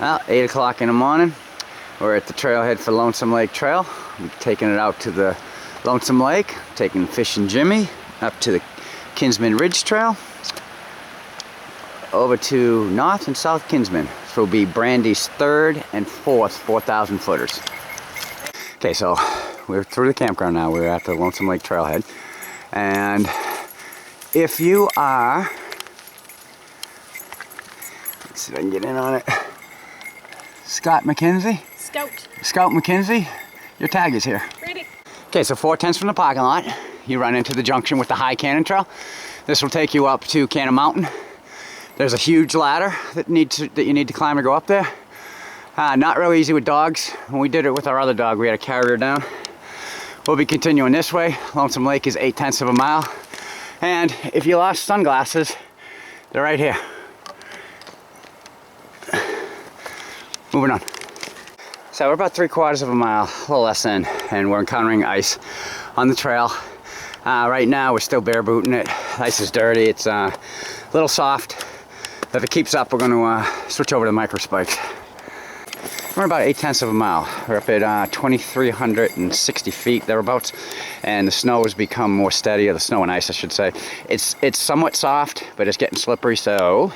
Well, 8 o'clock in the morning. We're at the trailhead for Lonesome Lake Trail. I'm taking it out to the Lonesome Lake, taking Fishin' Jimmy up to the Kinsman Ridge Trail, over to North and South Kinsman. This will be Brandi's third and fourth 4,000 footers. Okay, so we're through the campground now. We're at the Lonesome Lake Trailhead. And if you are, let's see if I can get in on it. Scout McKenzie, your tag is here. Ready. Okay, so 4/10 from the parking lot, you run into the junction with the High Cannon Trail. This will take you up to Cannon Mountain. There's a huge ladder that you need to climb to go up there. Not real easy with dogs. When we did it with our other dog, we had to carry her down. We'll be continuing this way. Lonesome Lake is 8/10 of a mile. And if you lost sunglasses, they're right here. Moving on. So we're about 3/4 of a mile, a little less in, and we're encountering ice on the trail. Right now we're still bare booting it. Ice is dirty, it's a little soft. If it keeps up, we're going to switch over to micro spikes. We're about 8/10 of a mile. We're up at 2,360 feet thereabouts, and the snow has become more steady, or the snow and ice I should say. It's somewhat soft, but it's getting slippery, so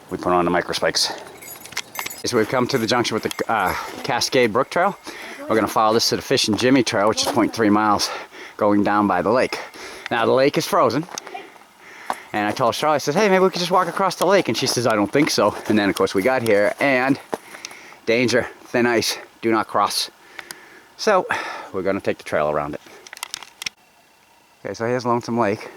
we put on the micro spikes. So we've come to the junction with the Cascade Brook Trail. We're going to follow this to the Fishin' Jimmy Trail, which is 0.3 miles, going down by the lake. Now the lake is frozen, and I told Charlotte, I said, hey, maybe we could just walk across the lake, and she says, I don't think so. And then of course we got here, and danger, thin ice, do not cross. So we're going to take the trail around it. Okay, so here's Lonesome Lake.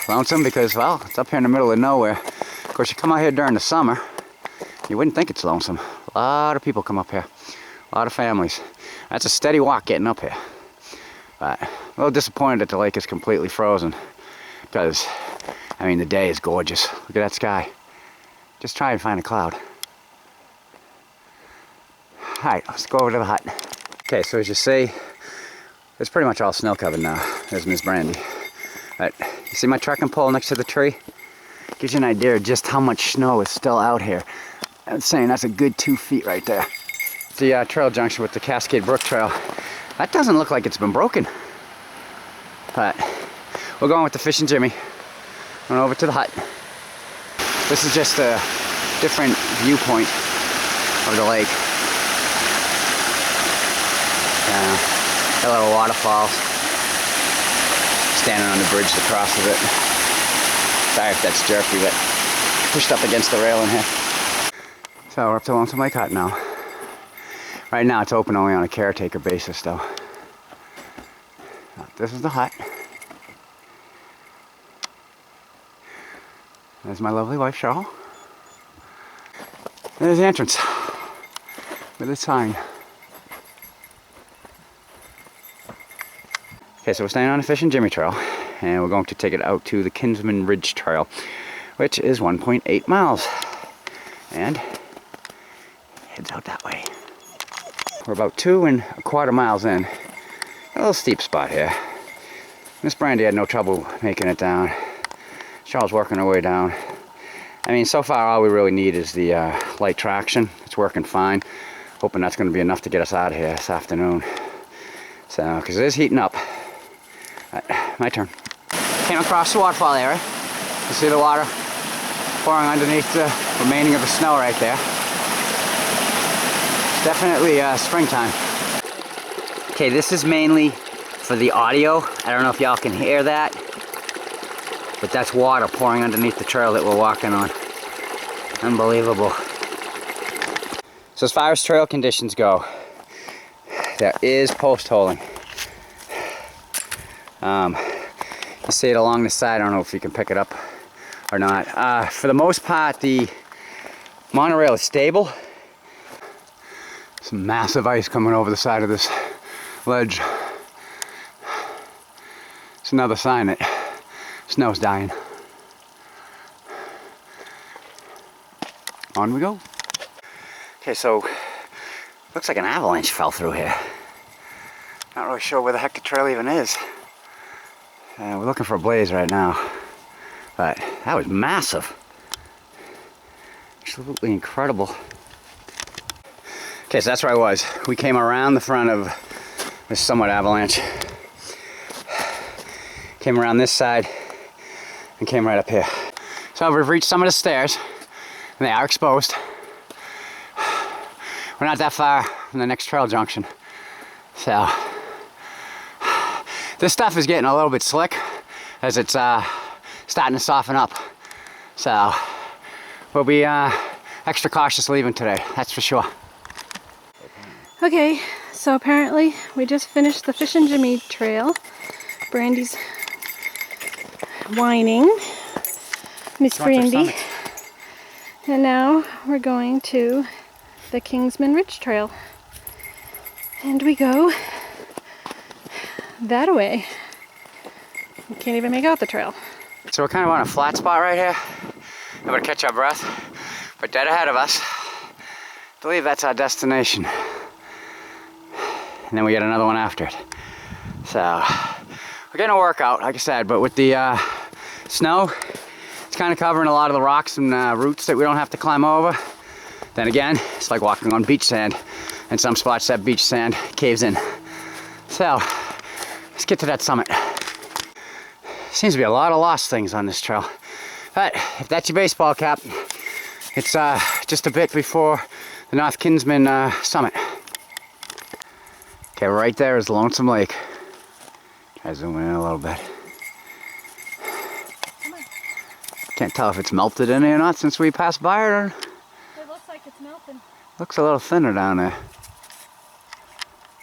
Lonesome because, well, it's up here in the middle of nowhere. Of course, you come out here during the summer, you wouldn't think it's lonesome. A lot of people come up here, a lot of families. That's a steady walk getting up here. But a little disappointed that the lake is completely frozen, because, I mean, the day is gorgeous. Look at that sky. Just try and find a cloud. Alright, let's go over to the hut. Okay, so as you see, it's pretty much all snow covered now. There's Miss Brandi. But you see my trekking pole next to the tree? Gives you an idea of just how much snow is still out here. I'm saying that's a good 2 feet right there. The trail junction with the Cascade Brook Trail. That doesn't look like it's been broken. But we're going with the Fishin' Jimmy. Going over to the hut. This is just a different viewpoint of the lake. A little waterfalls. Standing on the bridge that crosses it. Sorry if that's jerky, but pushed up against the railing here. So we're up to Lonesome Lake Hut now. Right now it's open only on a caretaker basis though. This is the hut. There's my lovely wife, Cheryl. There's the entrance with a sign. Okay, so we're staying on the Fishin' Jimmy Trail, and we're going to take it out to the Kinsman Ridge Trail, which is 1.8 miles. And heads out that way. We're about 2¼ miles in. A little steep spot here. Miss Brandi had no trouble making it down. Charles working her way down. I mean, so far all we really need is the light traction. It's working fine. Hoping that's going to be enough to get us out of here this afternoon. So, because it is heating up. My turn. Came across the waterfall area. You see the water pouring underneath the remaining of the snow right there. It's definitely springtime. Okay, this is mainly for the audio. I don't know if y'all can hear that, but that's water pouring underneath the trail that we're walking on. Unbelievable. So as far as trail conditions go, there is post holing. You see it along the side. I don't know if you can pick it up or not. For the most part, the monorail is stable. Some massive ice coming over the side of this ledge. It's another sign that snow's dying. On we go. Okay, so looks like an avalanche fell through here. Not really sure where the heck the trail even is. We're looking for a blaze right now, but that was massive. absolutely incredible. Okay, so that's where I was. We came around the front of this somewhat avalanche. Came around this side and came right up here. So we've reached some of the stairs and they are exposed. We're not that far from the next trail junction. So this stuff is getting a little bit slick as it's starting to soften up. So we'll be extra cautious leaving today, that's for sure. Okay, so apparently we just finished the Fish and Jimmy trail. Brandi's whining. Miss Brandi. And now we're going to the Kinsman Ridge Trail. And we go that way. You can't even make out the trail. So we're kind of on a flat spot right here. Able to catch our breath. But dead ahead of us, I believe that's our destination. And then we get another one after it. So we're getting a workout, like I said, but with the snow, it's kind of covering a lot of the rocks and roots that we don't have to climb over. Then again, it's like walking on beach sand. In some spots, that beach sand caves in. So let's get to that summit. Seems to be a lot of lost things on this trail. But if that's your baseball cap, it's just a bit before the North Kinsman summit. Okay, right there is Lonesome Lake. Try to zoom in a little bit. Can't tell if it's melted in here or not since we passed by it. Or... It looks like it's melting. Looks a little thinner down there.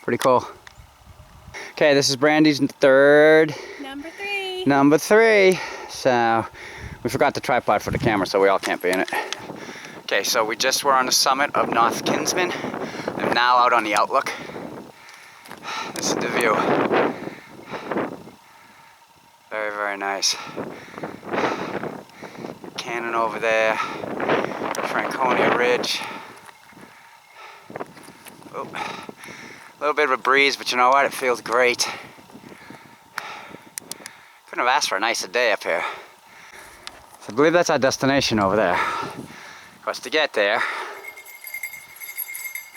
Pretty cool. Okay, this is Brandi's third. Number three. So we forgot the tripod for the camera, so we all can't be in it. Okay, so we just were on the summit of North Kinsman. I'm now out on the outlook. This is the view. Very, very nice. Cannon over there. Franconia Ridge. Oh, a little bit of a breeze, but you know what? It feels great. Couldn't have asked for a nicer day up here. So I believe that's our destination over there. Of course, to get there,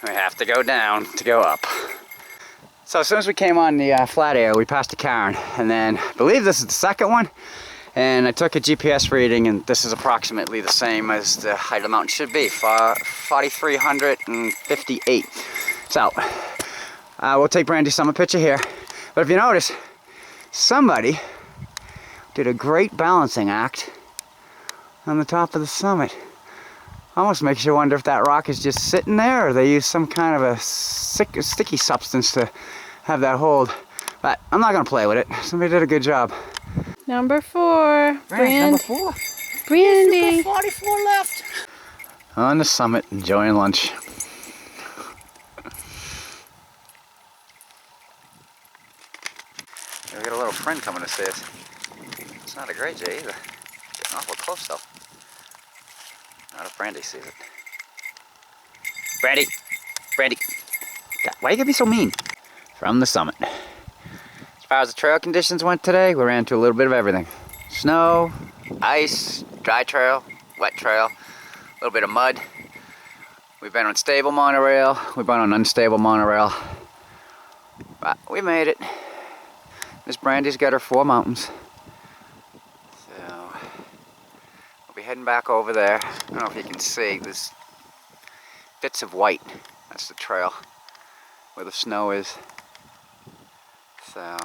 we have to go down to go up. So as soon as we came on the flat area, we passed a cairn, and then I believe this is the second one, and I took a GPS reading, and this is approximately the same as the height of the mountain should be, 4,358. So we'll take Brandi's summit picture here, but if you notice, somebody did a great balancing act on the top of the summit. Almost makes you wonder if that rock is just sitting there, or they use some kind of a sticky substance to have that hold. But I'm not gonna play with it. Somebody did a good job. Number 4. Number 4. Brandi. 44 left. On the summit, enjoying lunch. We got a little friend coming to see us. It's not a great J either. Getting awful close though. Not if Brandi sees it. Brandi! Brandi! God, why you gotta be so mean? From the summit. As far as the trail conditions went today, we ran into a little bit of everything. Snow, ice, dry trail, wet trail, a little bit of mud. We've been on stable monorail, we've been on unstable monorail. But we made it. Miss Brandi's got her 4 mountains. Heading back over there. I don't know if you can see, there's bits of white. That's the trail where the snow is. So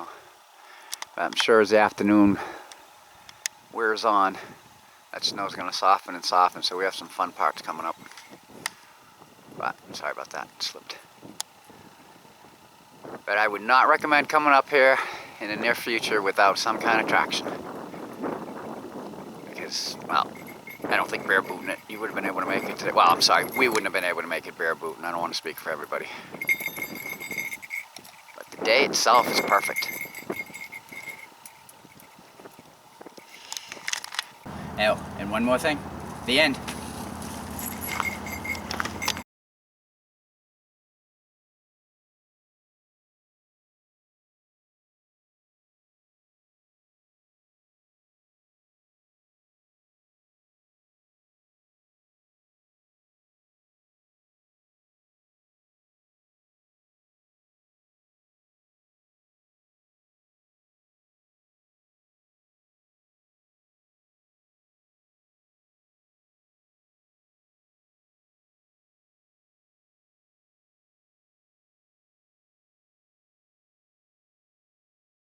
I'm sure as the afternoon wears on, that snow's going to soften and soften, so we have some fun parts coming up. But sorry about that, it slipped. But I would not recommend coming up here in the near future without some kind of traction. Because, well, I don't think bare booting it, you would have been able to make it today. Well, I'm sorry, we wouldn't have been able to make it bare booting. I don't want to speak for everybody. But the day itself is perfect. Oh, and one more thing. The end.